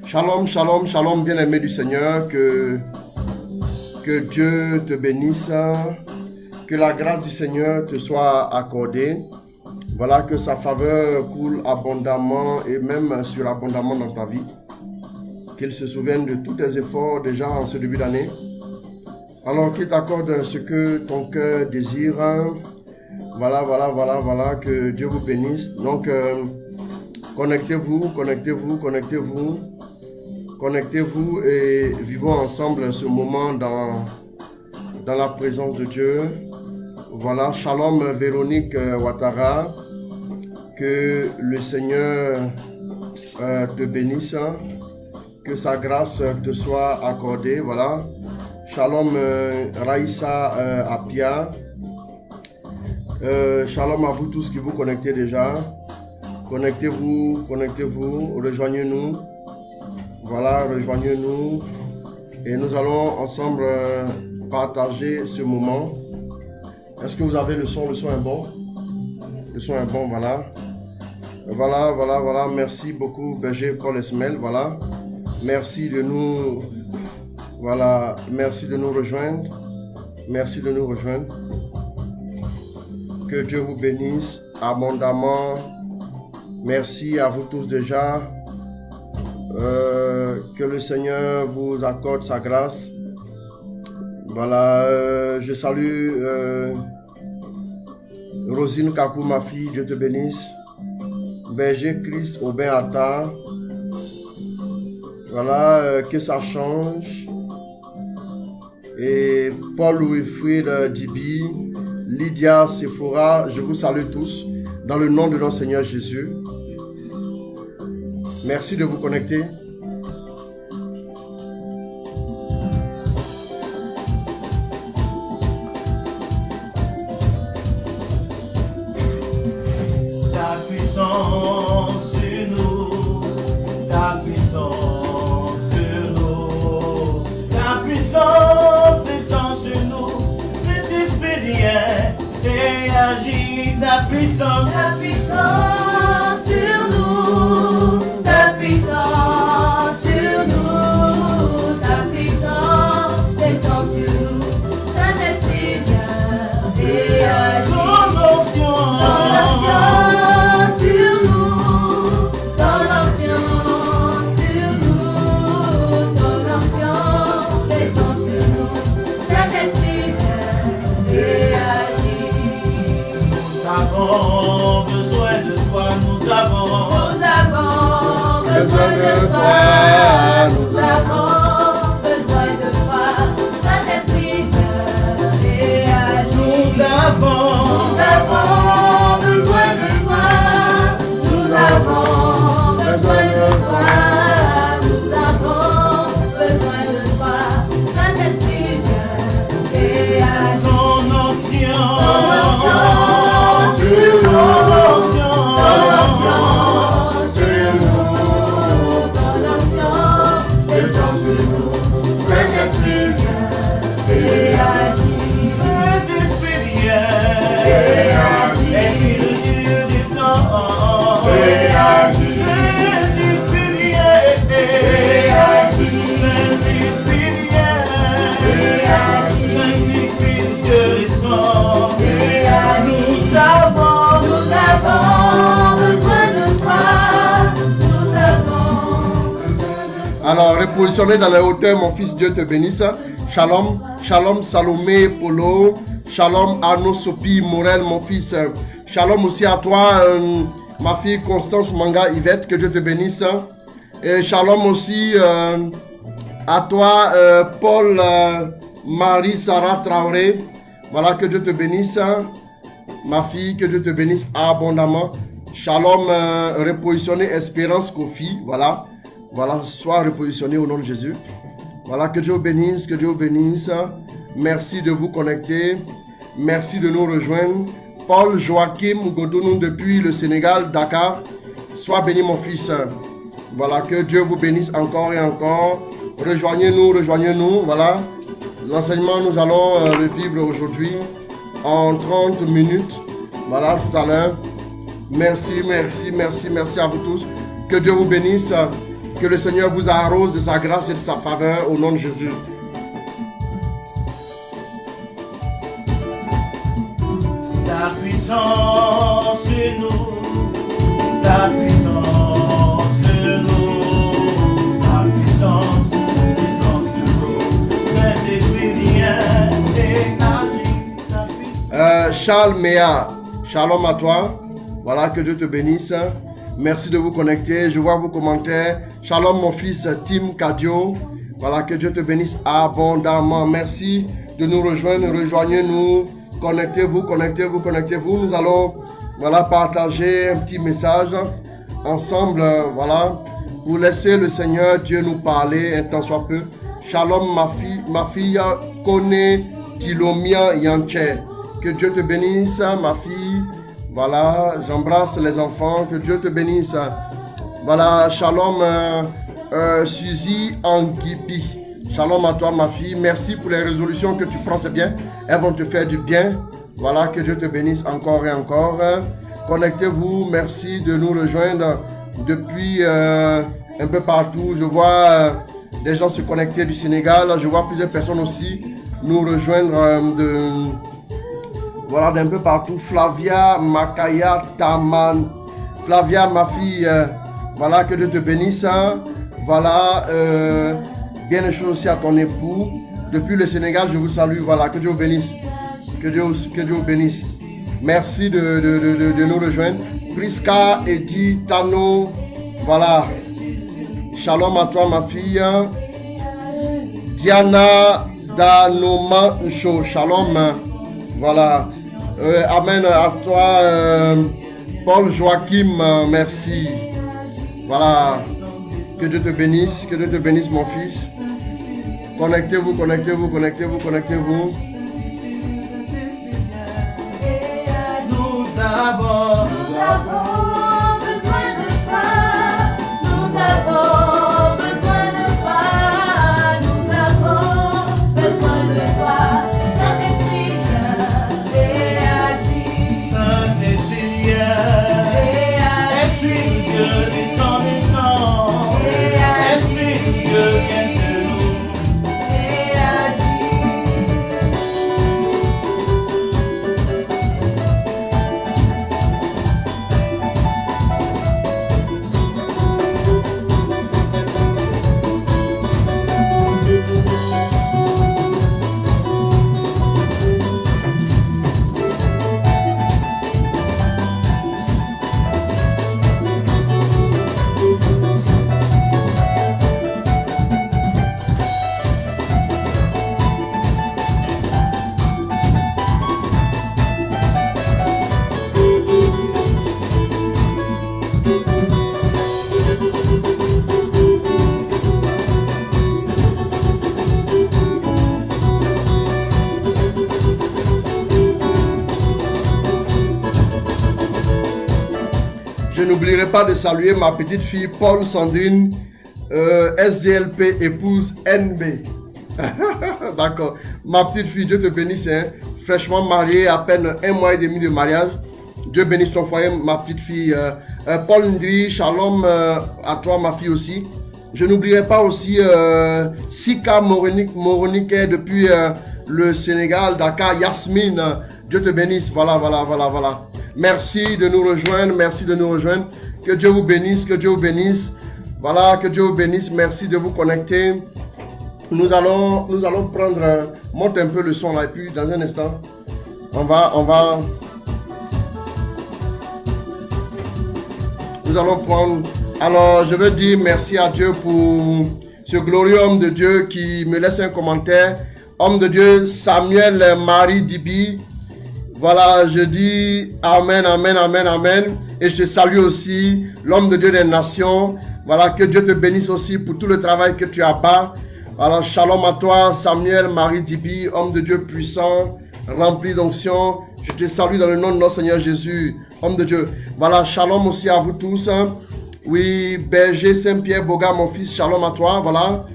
Shalom, shalom, shalom, bien-aimé du Seigneur, que Dieu te bénisse, que la grâce du Seigneur te soit accordée. Voilà, que sa faveur coule abondamment et même surabondamment dans ta vie. Qu'il se souvienne de tous tes efforts déjà en ce début d'année. Alors qu'il t'accorde ce que ton cœur désire. Voilà, que Dieu vous bénisse. Donc, connectez-vous et vivons ensemble ce moment dans la présence de Dieu. Voilà, shalom Véronique Ouattara, que le Seigneur te bénisse, que sa grâce te soit accordée. Voilà, shalom Raïssa Apia, shalom à vous tous qui vous connectez déjà. Connectez-vous, rejoignez-nous. Voilà, rejoignez-nous et nous allons ensemble partager ce moment. Est-ce que vous avez le son? Le son est bon? Le son est bon, voilà. Voilà. Merci beaucoup, Berger Paul Esmel. Voilà. Merci de nous rejoindre. Que Dieu vous bénisse abondamment. Merci à vous tous déjà. Que le Seigneur vous accorde sa grâce. Voilà, je salue Rosine Kakou, ma fille, Dieu te bénisse. Berger Christ Aubin Atta. Voilà, que ça change. Et Paul Wilfried Dibi, Lydia Sephora, je vous salue tous dans le nom de notre Seigneur Jésus. Merci de vous connecter. Ta puissance sur nous, ta puissance sur nous, ta puissance descend sur nous, Saint-Esprit vient et agit. Ton onction sur nous, ton onction sur nous, ton onction descend sur nous, Saint-Esprit vient et agit. Nous avons besoin de toi, nous avons besoin de toi, Saint-Esprit vient et agit. Nous avons besoin de toi, nous avons besoin de toi, Saint-Esprit vient et agit. Ton onction sur nous, descend sur nous, Saint-Esprit vient et agit. Saint-Esprit vient et agit. Esprit de Dieu descend et agit. Saint-Esprit vient et agit. Saint-Esprit vient et agit. Saint-Esprit de Dieu descend et agit. Nous avons besoin de toi, nous avons. Alors, repositionnez dans les hauteurs, mon fils, Dieu te bénisse. Shalom, shalom Salomé Polo. Shalom Arnaud Sopi Morel, mon fils. Shalom aussi à toi, ma fille Constance Manga Yvette, que Dieu te bénisse. Et shalom aussi à toi, Paul Marie Sarah Traoré. Voilà, que Dieu te bénisse. Ma fille, que Dieu te bénisse abondamment. Shalom, repositionné Espérance Kofi. Voilà, sois repositionné au nom de Jésus. Voilà, que Dieu vous bénisse, Merci de vous connecter. Merci de nous rejoindre. Paul Joachim Godounou depuis le Sénégal, Dakar. Sois béni, mon fils. Voilà, que Dieu vous bénisse encore et encore. Rejoignez-nous. Voilà, l'enseignement, nous allons le vivre aujourd'hui en 30 minutes. Voilà, tout à l'heure. Merci à vous tous. Que Dieu vous bénisse. Que le Seigneur vous arrose de sa grâce et de sa faveur au nom de Jésus. Ta puissance sur nous, ta puissance sur nous, ta puissance sur nous. Saint-Esprit vient et agit, ta puissance. Charles Méa, shalom à toi. Voilà, que Dieu te bénisse. Merci de vous connecter. Je vois vos commentaires. Shalom mon fils Tim Kadio. Voilà, que Dieu te bénisse abondamment. Merci de nous rejoindre. Rejoignez-nous. Connectez-vous, connectez-vous, connectez-vous. Nous allons partager un petit message ensemble. Voilà, pour laisser le Seigneur Dieu nous parler un temps soit peu. Shalom ma fille Kone Tilomia Yanche. Que Dieu te bénisse ma fille. Voilà, j'embrasse les enfants. Que Dieu te bénisse. Voilà, shalom Suzy Angipi. Shalom à toi ma fille. Merci pour les résolutions que tu prends, c'est bien. Elles vont te faire du bien. Voilà, que Dieu te bénisse encore et encore. Connectez-vous. Merci de nous rejoindre depuis un peu partout. Je vois des gens se connecter du Sénégal. Je vois plusieurs personnes aussi nous rejoindre voilà, d'un peu partout. Flavia Makaya Taman. Flavia, ma fille, voilà, que Dieu te bénisse. Voilà, bien les choses aussi à ton époux. Depuis le Sénégal, je vous salue. Voilà, que Dieu vous bénisse. Que Dieu vous bénisse. Merci de nous rejoindre. Priska, Edi, Tano. Voilà. Shalom à toi, ma fille. Diana Danoma Ncho. Shalom. Voilà. Amen à toi, Paul Joachim, merci. Voilà. Que Dieu te bénisse, mon fils. Connectez-vous, connectez-vous, connectez-vous, connectez-vous. Nous avons besoin de toi. Nous avons besoin de toi. Nous avons besoin de toi. Saint-Esprit vient et agit. Saint-Esprit vient. Esprit de Dieu descend, descend. Esprit de Dieu vient sur nous et agit. Je n'oublierai pas de saluer ma petite fille Paul Sandrine, SDLP, épouse NB. D'accord. Ma petite fille, Dieu te bénisse, hein, fraîchement mariée, à peine 1 mois et demi de mariage. Dieu bénisse ton foyer, ma petite fille. Paul Ndri, shalom à toi, ma fille aussi. Je n'oublierai pas aussi Sika Moronique depuis le Sénégal, Dakar, Yasmine. Dieu te bénisse. Voilà. Merci de nous rejoindre, merci de nous rejoindre. Que Dieu vous bénisse, que Dieu vous bénisse. Voilà, que Dieu vous bénisse. Merci de vous connecter. Nous allons prendre, monte un peu le son là et puis dans un instant, nous allons prendre. Alors, je veux dire merci à Dieu pour ce glorieux homme de Dieu qui me laisse un commentaire. Homme de Dieu, Samuel Marie Dibi. Voilà, je dis Amen, Amen, Amen, Amen. Et je salue aussi l'homme de Dieu des nations. Voilà, que Dieu te bénisse aussi pour tout le travail que tu as bas. Alors, shalom à toi, Samuel Marie Dibi, homme de Dieu puissant, rempli d'onction. Je te salue dans le nom de notre Seigneur Jésus, homme de Dieu. Voilà, shalom aussi à vous tous. Oui, Berger Saint-Pierre Boga, mon fils, shalom à toi. Voilà,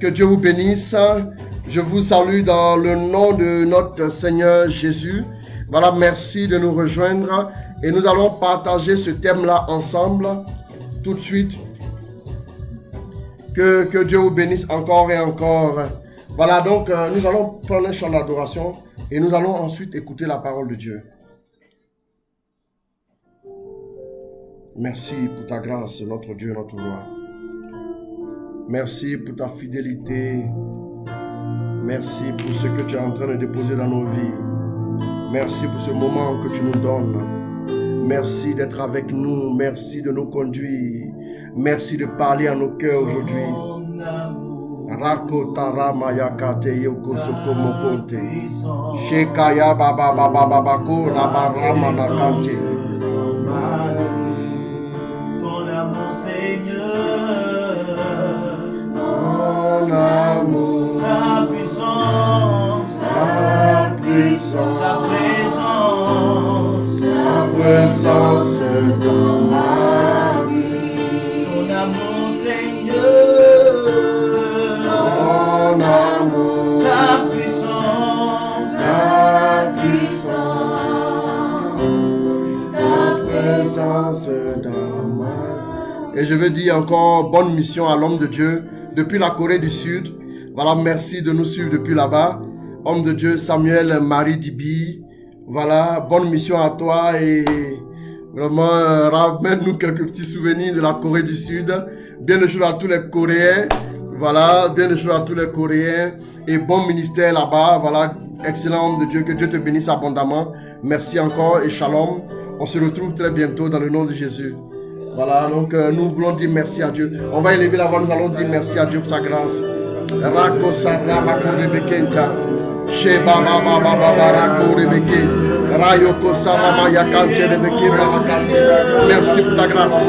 que Dieu vous bénisse. Je vous salue dans le nom de notre Seigneur Jésus. Voilà, merci de nous rejoindre et nous allons partager ce thème-là ensemble tout de suite. Que Dieu vous bénisse encore et encore. Voilà, donc nous allons prendre un chant d'adoration et nous allons ensuite écouter la parole de Dieu. Merci pour ta grâce, notre Dieu, notre roi. Merci pour ta fidélité. Merci pour ce que tu es en train de déposer dans nos vies. Merci pour ce moment que tu nous donnes. Merci d'être avec nous. Merci de nous conduire. Merci de parler à nos cœurs aujourd'hui. Rakotara mayakate yoko sokomo ponte. Shekaya baba baba baba ko rabarama nakante. Ton amour, Seigneur. Ton amour. Ta puissance. Ta puissance. Ta présence. Ta présence dans ma vie. Ton amour, Seigneur. Ton amour, Ta puissance. ta puissance, ta présence dans ma vie. Et je veux dire encore bonne mission à l'homme de Dieu depuis la Corée du Sud. Voilà, merci de nous suivre depuis là-bas. Homme de Dieu Samuel Marie Dibi. Voilà, bonne mission à toi et vraiment ramène-nous quelques petits souvenirs de la Corée du Sud. Bien de choses à tous les Coréens. Voilà, bien de choses à tous les Coréens et bon ministère là-bas. Voilà, excellent homme de Dieu, que Dieu te bénisse abondamment. Merci encore et shalom. On se retrouve très bientôt dans le nom de Jésus. Voilà, donc nous voulons dire merci à Dieu. On va élever la voix, nous allons dire merci à Dieu pour sa grâce. Rako Sarra Mako Rebekenta. Sheba Baba Baba Rako Rebeke. Rayoko Sarra Mayakante Rebeke Ramakante. Merci pour ta grâce.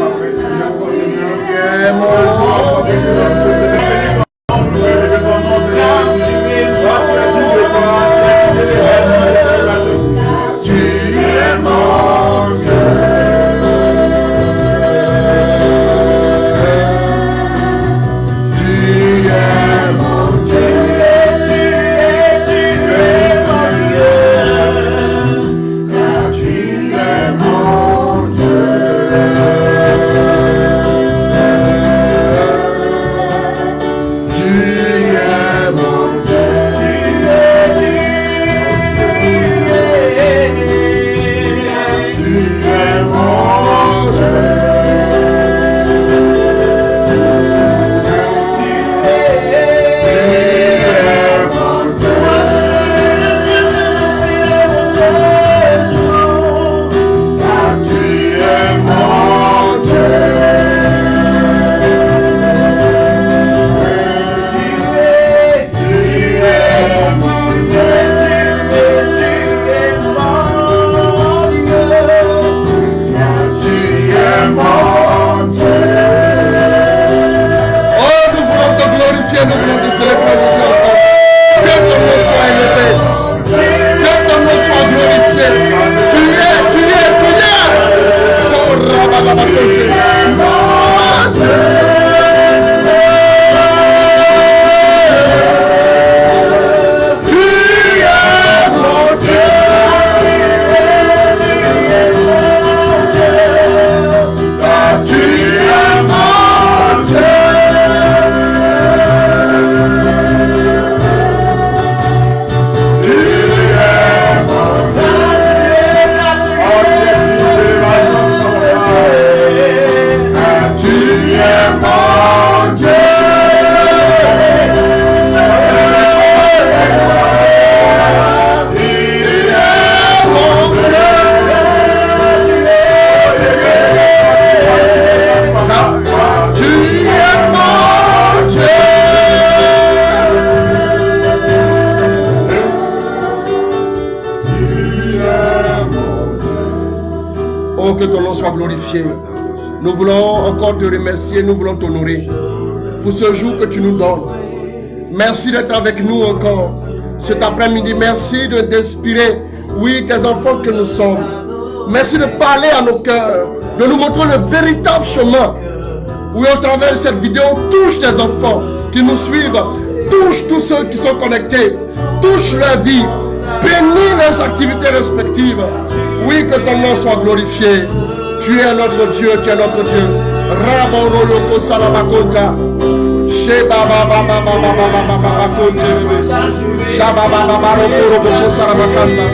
Que ton nom soit glorifié. Nous voulons encore te remercier, nous voulons t'honorer pour ce jour que tu nous donnes. Merci d'être avec nous encore cet après-midi. Merci d'inspirer, oui, tes enfants que nous sommes. Merci de parler à nos cœurs, de nous montrer le véritable chemin. Oui, au travers de cette vidéo, touche tes enfants qui nous suivent, touche tous ceux qui sont connectés, touche leur vie, bénis leurs activités respectives. Oui, que ton nom soit glorifié. Tu es notre Dieu, tu es notre Dieu. Raboro Yoko Salabakonta. Sheba baba baba baba baba baba kontelebe. Shaba baba baba rokoro boko saramakanda.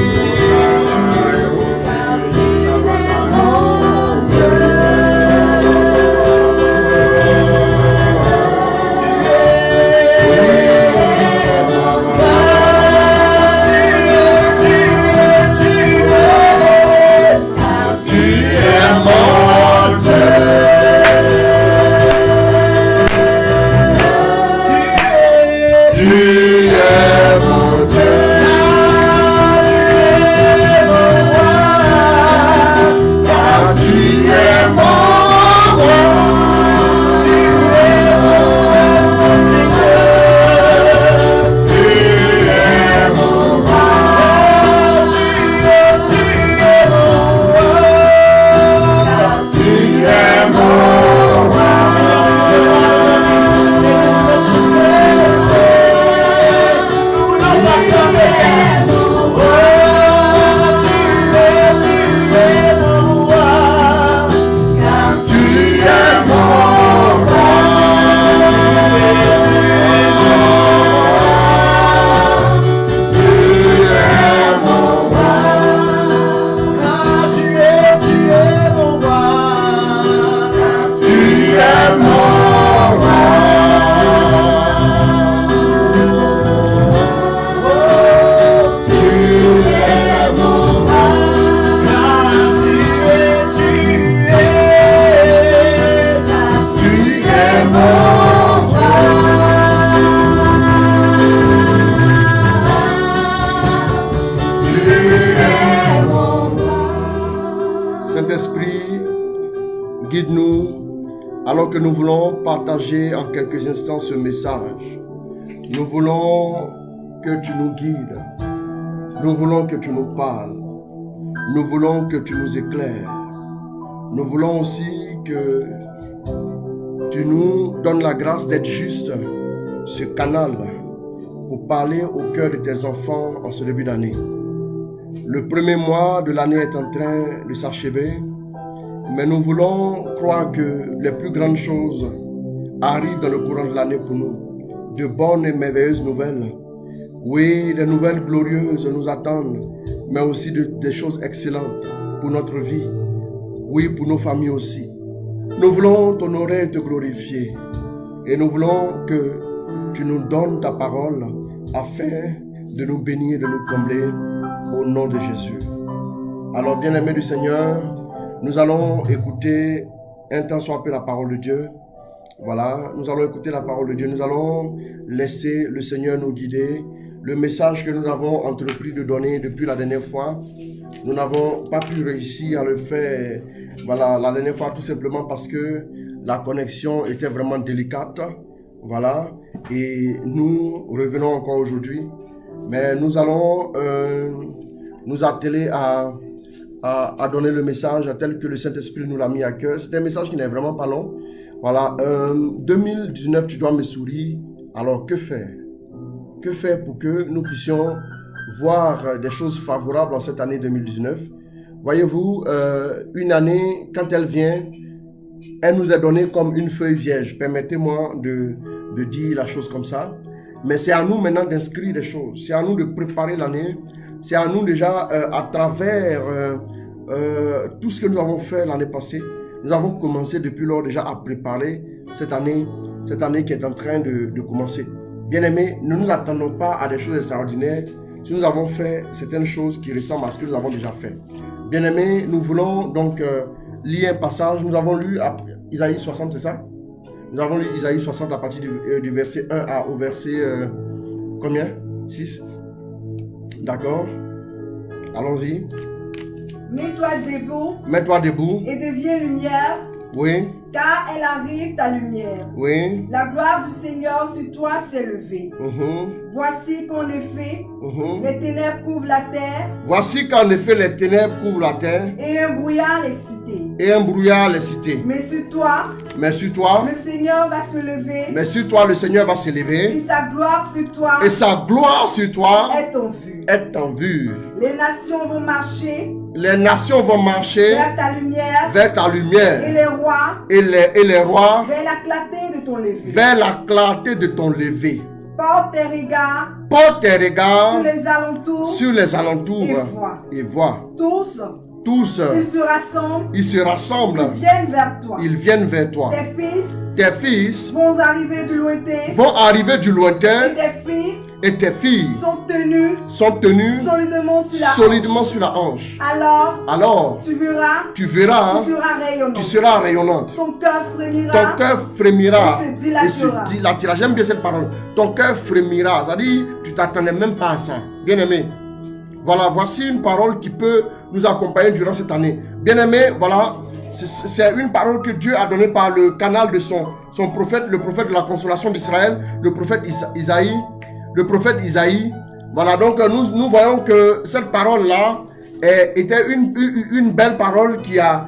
Saint-Esprit, guide-nous alors que nous voulons partager en quelques instants ce message. Nous voulons que tu nous guides. Nous voulons que tu nous parles. Nous voulons que tu nous éclaires. Nous voulons aussi que tu nous donnes la grâce d'être juste ce canal pour parler au cœur de tes enfants en ce début d'année. Le premier mois de l'année est en train de s'achever, mais nous voulons croire que les plus grandes choses arrivent dans le courant de l'année pour nous. De bonnes et merveilleuses nouvelles. Oui, des nouvelles glorieuses nous attendent, mais aussi des choses excellentes pour notre vie. Oui, pour nos familles aussi. Nous voulons t'honorer et te glorifier. Et nous voulons que tu nous donnes ta parole afin de nous bénir, de nous combler au nom de Jésus. Alors, bien-aimés du Seigneur, nous allons écouter un temps soit peu la parole de Dieu. Voilà, nous allons écouter la parole de Dieu. Nous allons laisser le Seigneur nous guider. Le message que nous avons entrepris de donner depuis la dernière fois, nous n'avons pas pu réussir à le faire. Voilà, la dernière fois tout simplement parce que la connexion était vraiment délicate. Voilà, et nous revenons encore aujourd'hui. Mais nous allons nous atteler à donner le message tel que le Saint-Esprit nous l'a mis à cœur. C'est un message qui n'est vraiment pas long. Voilà, 2019, tu dois me sourire. Alors, que faire? Que faire pour que nous puissions voir des choses favorables en cette année 2019? Voyez-vous, une année, quand elle vient, elle nous est donnée comme une feuille vierge. Permettez-moi de dire la chose comme ça. Mais c'est à nous maintenant d'inscrire des choses. C'est à nous de préparer l'année. C'est à nous déjà, à travers tout ce que nous avons fait l'année passée, nous avons commencé depuis lors déjà à préparer cette année qui est en train de commencer. Bien-aimés, ne nous attendons pas à des choses extraordinaires si nous avons fait certaines choses qui ressemblent à ce que nous avons déjà fait. Bien-aimés, nous voulons donc lire un passage. Nous avons lu Isaïe 60, c'est ça? Nous avons lu Isaïe 60 à partir du verset 1 au verset combien? 6. D'accord. Allons-y. Mets-toi debout. Et deviens lumière. Oui. Car elle arrive ta lumière. Oui. La gloire du Seigneur sur toi s'est levée. Voici qu'en effet, les ténèbres couvrent la terre. Voici qu'en effet, les ténèbres couvrent la terre. Et un brouillard les cités. Mais sur toi, le Seigneur va se lever. Mais sur toi, le Seigneur va se lever. Et sa gloire sur toi est en vue. est en vue. Les nations vont marcher Les nations vont marcher vers ta lumière vers ta lumière. et les rois Et les rois vers la clarté de ton lever. vers la clarté de ton lever. Porte tes regards Porte tes regards sur les alentours et vois. tous, Tous, ils se rassemblent, ils viennent vers toi. Tes fils vont arriver du lointain, et tes filles sont tenus solidement sur la hanche. Alors, tu verras, tu seras rayonnante. Ton cœur frémira et se dilatera. J'aime bien cette parole. Ton cœur frémira. C'est-à-dire, tu t'attendais même pas à ça. Bien aimé. Voilà, voici une parole qui peut nous accompagner durant cette année. Bien aimé, voilà, c'est une parole que Dieu a donnée par le canal de son prophète, le prophète de la consolation d'Israël, le prophète Isaïe. Voilà, donc nous voyons que cette parole-là était une belle parole qui a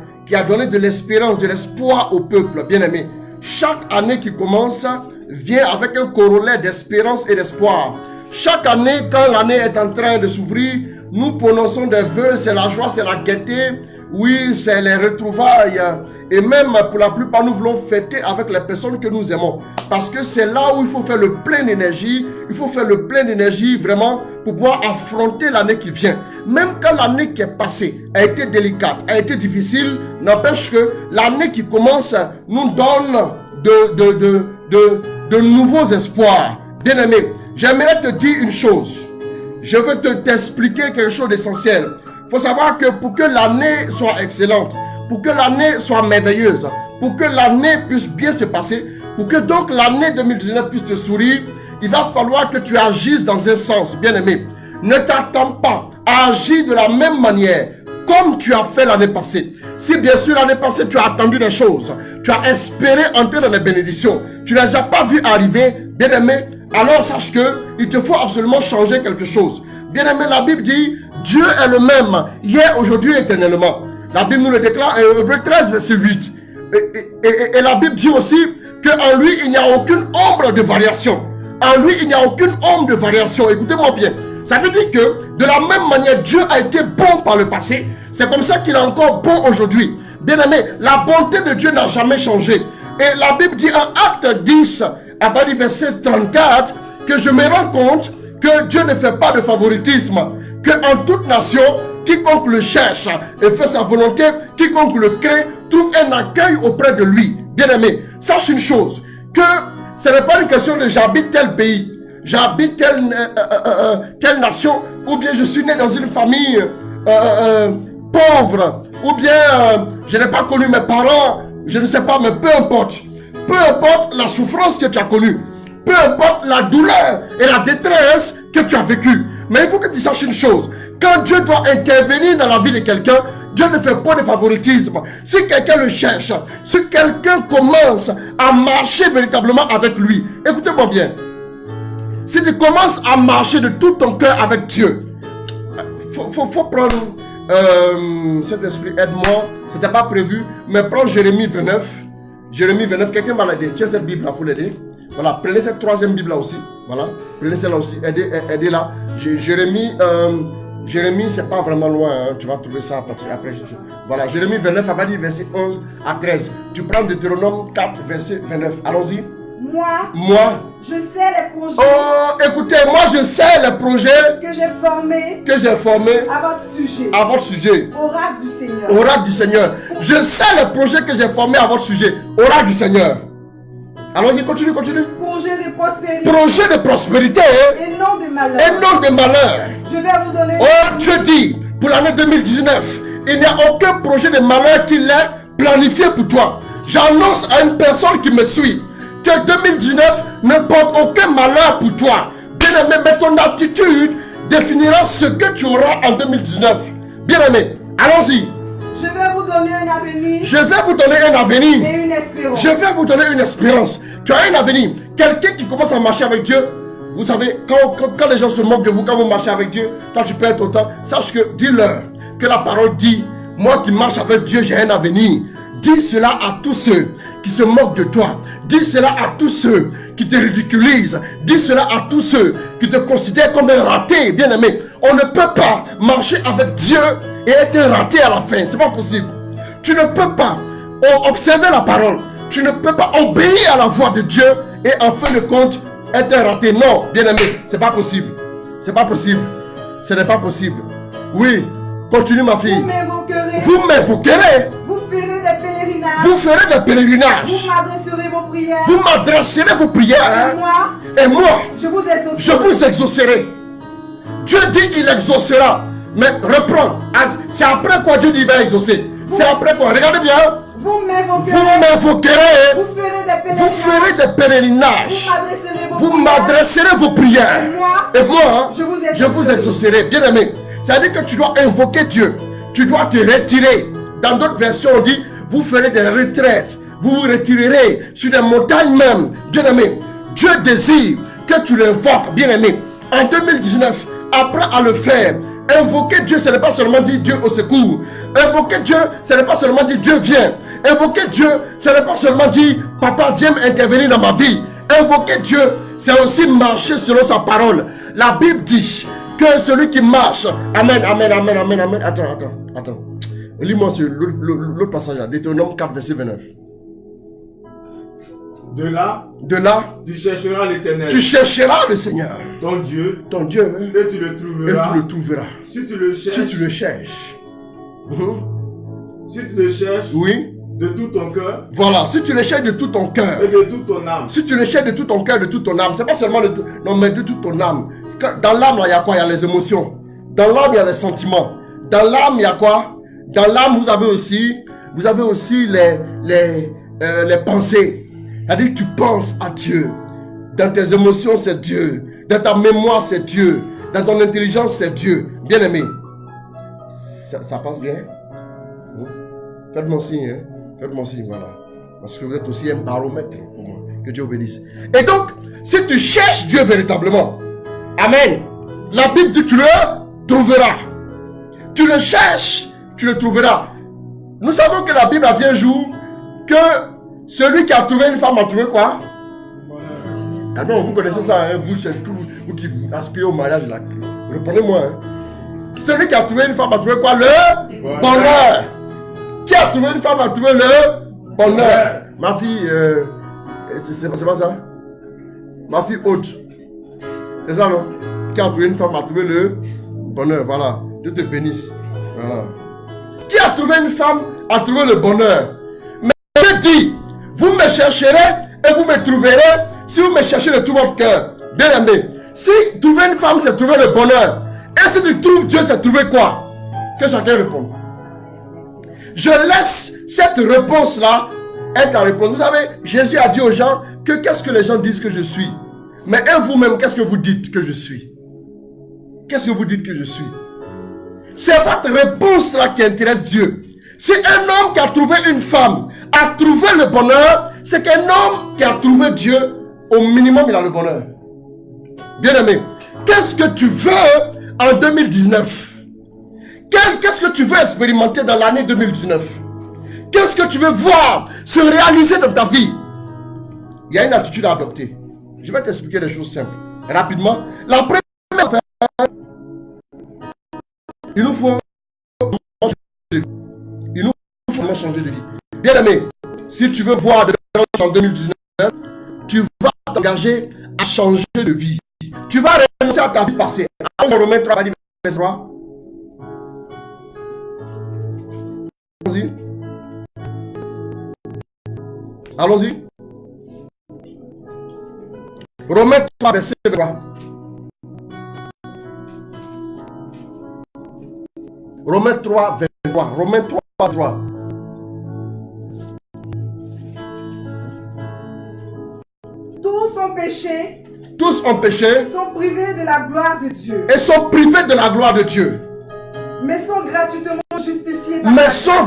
donné de l'espérance, de l'espoir au peuple, bien aimé. Chaque année qui commence vient avec un corollaire d'espérance et d'espoir. Chaque année, quand l'année est en train de s'ouvrir, nous prononçons des vœux, c'est la joie, c'est la gaieté, oui, c'est les retrouvailles. Et même pour la plupart, nous voulons fêter avec les personnes que nous aimons. Parce que c'est là où il faut faire le plein d'énergie. Il faut faire le plein d'énergie vraiment pour pouvoir affronter l'année qui vient. Même quand l'année qui est passée a été délicate, a été difficile, n'empêche que l'année qui commence nous donne de nouveaux espoirs. Bien aimé, j'aimerais te dire une chose. Je veux t'expliquer quelque chose d'essentiel. Il faut savoir que pour que l'année soit excellente, pour que l'année soit merveilleuse, pour que l'année puisse bien se passer, pour que donc l'année 2019 puisse te sourire, il va falloir que tu agisses dans un sens, bien aimé. Ne t'attends pas à agir de la même manière comme tu as fait l'année passée. Si bien sûr l'année passée tu as attendu des choses, tu as espéré entrer dans les bénédictions, tu ne les as pas vues arriver, bien aimé, alors sache que il te faut absolument changer quelque chose. Bien aimé, la Bible dit, Dieu est le même, hier, aujourd'hui, éternellement. La Bible nous le déclare, Hébreux 13, verset 8. Et la Bible dit aussi qu'en lui, il n'y a aucune ombre de variation. En lui, il n'y a aucune ombre de variation. Écoutez-moi bien. Ça veut dire que, de la même manière, Dieu a été bon par le passé. C'est comme ça qu'il est encore bon aujourd'hui. Bien aimé, la bonté de Dieu n'a jamais changé. Et la Bible dit en Acte 10, à partir du verset 34, que je me rends compte que Dieu ne fait pas de favoritisme, que en toute nation, quiconque le cherche et fait sa volonté, quiconque le craint, trouve un accueil auprès de lui. Bien aimé, sache une chose, que ce n'est pas une question de j'habite tel pays, j'habite telle nation, ou bien je suis né dans une famille pauvre, ou bien je n'ai pas connu mes parents, je ne sais pas, mais peu importe. Peu importe la souffrance que tu as connue, peu importe la douleur et la détresse que tu as vécue. Mais il faut que tu saches une chose. Quand Dieu doit intervenir dans la vie de quelqu'un, Dieu ne fait pas de favoritisme. Si quelqu'un le cherche, si quelqu'un commence à marcher véritablement avec lui, écoutez-moi bien. Si tu commences à marcher de tout ton cœur avec Dieu, faut prendre cet esprit, aide-moi. C'était pas prévu, mais prends Jérémie 29. Jérémie 29, quelqu'un va l'aider. Tiens cette Bible là, il faut l'aider. Voilà, prenez cette troisième Bible là aussi. Voilà, prenez celle-là aussi. Aidez-la. Jérémie, c'est pas vraiment loin. Hein. Tu vas trouver ça après. Voilà, Jérémie 29, à partir du verset 11 à 13. Tu prends Deutéronome 4, verset 29. Allons-y. Moi, je sais les projets. Oh, écoutez, moi je sais les projets que j'ai formés à votre sujet. Oracle du Seigneur. Je sais les projets que j'ai formés à votre sujet. Oracle du Seigneur. Allons-y, continue. Projet de prospérité. Et non de malheur. Je vais vous donner. Oh, Dieu dit, pour l'année 2019, il n'y a aucun projet de malheur qui l'ait planifié pour toi. J'annonce à une personne qui me suit que 2019 ne porte aucun malheur pour toi. Bien aimé, mais ton attitude définira ce que tu auras en 2019. Bien aimé, allons-y. Je vais vous donner un avenir. Je vais vous donner un avenir. Et une espérance. Je vais vous donner une espérance. Tu as un avenir. Quelqu'un qui commence à marcher avec Dieu, vous savez, quand les gens se moquent de vous, quand vous marchez avec Dieu, toi tu perds ton temps, sache que, dis-leur que la parole dit, moi qui marche avec Dieu, j'ai un avenir. Dis cela à tous ceux qui se moquent de toi. Dis cela à tous ceux qui te ridiculisent. Dis cela à tous ceux qui te considèrent comme un raté, bien-aimé. On ne peut pas marcher avec Dieu et être un raté à la fin. C'est pas possible. Tu ne peux pas observer la parole. Tu ne peux pas obéir à la voix de Dieu et en fin de compte être un raté. Non, bien-aimé, c'est pas possible. C'est pas possible. Ce n'est pas possible. Oui, continue ma fille. Vous m'invoquerez. Vous ferez des pèlerinages. Vous ferez des pèlerinages. Vous m'adresserez vos prières. Vous m'adresserez vos prières. Et moi, je vous exaucerai. Je vous exaucerai. Dieu dit il exaucera. Mais reprends. C'est après quoi Dieu dit il va exaucer. C'est après quoi? Regardez bien. Vous m'invoquerez. Vous ferez des pèlerinages. Vous m'adresserez vos prières. Et moi, je vous exaucerai. Bien aimé. C'est-à-dire que tu dois invoquer Dieu. Tu dois te retirer. Dans d'autres versions, on dit, vous ferez des retraites. Vous vous retirerez sur des montagnes même. Bien aimé. Dieu désire que tu l'invoques. Bien aimé. En 2019, apprends à le faire. Invoquer Dieu, ce n'est pas seulement dire Dieu au secours. Invoquer Dieu, ce n'est pas seulement dire Dieu viens. Invoquer Dieu, ce n'est pas seulement dire papa viens intervenir dans ma vie. Invoquer Dieu, c'est aussi marcher selon sa parole. La Bible dit que celui qui marche, amen, amen, amen, amen, amen. Attends. Lis-moi sur l'autre passage là, Deutéronome 4, verset 29. De là, tu chercheras l'Éternel. Tu chercheras le Seigneur. Ton Dieu. Et tu le trouveras. Si tu le cherches. Si tu le cherches. Oui. De tout ton cœur. Voilà, si tu le cherches de tout ton cœur. Et de toute ton âme. Si tu le cherches de tout ton cœur, de toute ton âme. C'est pas seulement de tout. Non, mais de toute ton âme. Dans l'âme, il y a quoi? Il y a les émotions. Dans l'âme, il y a les sentiments. Dans l'âme, il y a quoi? Dans l'âme, vous avez aussi les pensées. C'est-à-dire que tu penses à Dieu. Dans tes émotions, c'est Dieu. Dans ta mémoire, c'est Dieu. Dans ton intelligence, c'est Dieu. Bien aimé. Ça passe bien? Faites-moi signe, hein? Faites-moi signe, voilà. Parce que vous êtes aussi un baromètre pour moi. Que Dieu vous bénisse. Et donc, si tu cherches Dieu véritablement, amen. La Bible dit que tu le trouveras. Tu le cherches, tu le trouveras. Nous savons que la Bible a dit un jour que celui qui a trouvé une femme a trouvé quoi? Ah non, vous connaissez ça, hein? Vous qui aspirez au mariage, là. Répondez-moi. Hein? Celui qui a trouvé une femme a trouvé quoi? Le bonheur. Qui a trouvé une femme a trouvé le bonheur. Ma fille, c'est pas ça? Ma fille haute. C'est ça, non? Qui a trouvé une femme a trouvé le bonheur. Voilà. Dieu te bénisse. Voilà. Qui a trouvé une femme a trouvé le bonheur. Mais Dieu dit, vous me chercherez et vous me trouverez si vous me cherchez de tout votre cœur. Bien aimé. Si trouver une femme, c'est trouver le bonheur. Et si tu trouves Dieu, c'est trouver quoi? Que chacun réponde. Je laisse cette réponse-là être la réponse. Vous savez, Jésus a dit aux gens que qu'est-ce que les gens disent que je suis. Mais vous-même, qu'est-ce que vous dites que je suis? Qu'est-ce que vous dites que je suis? C'est votre réponse-là qui intéresse Dieu. Si un homme qui a trouvé une femme a trouvé le bonheur, c'est qu'un homme qui a trouvé Dieu, au minimum, il a le bonheur. Bien aimé, qu'est-ce que tu veux en 2019? Qu'est-ce que tu veux expérimenter dans l'année 2019? Qu'est-ce que tu veux voir se réaliser dans ta vie? Il y a une attitude à adopter. Je vais t'expliquer des choses simples. Rapidement. La première affaire, il nous faut changer de vie. Bien aimé, si tu veux voir des choses en 2019, tu vas t'engager à changer de vie. Tu vas renoncer à ta vie passée. Romains 3, verset 3. Allons-y. Allons-y. Romains 3, verset 3. Romains 3, 23. Romains 3, 3. Tous ont péché. Sont privés de la gloire de Dieu. Et sont privés de la gloire de Dieu. Mais sont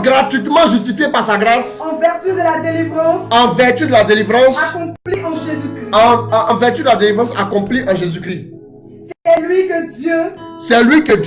gratuitement justifiés par sa grâce. En vertu de la délivrance. En vertu de la délivrance. Accomplie en Jésus-Christ. En vertu de la délivrance accomplie en Jésus-Christ. C'est lui que Dieu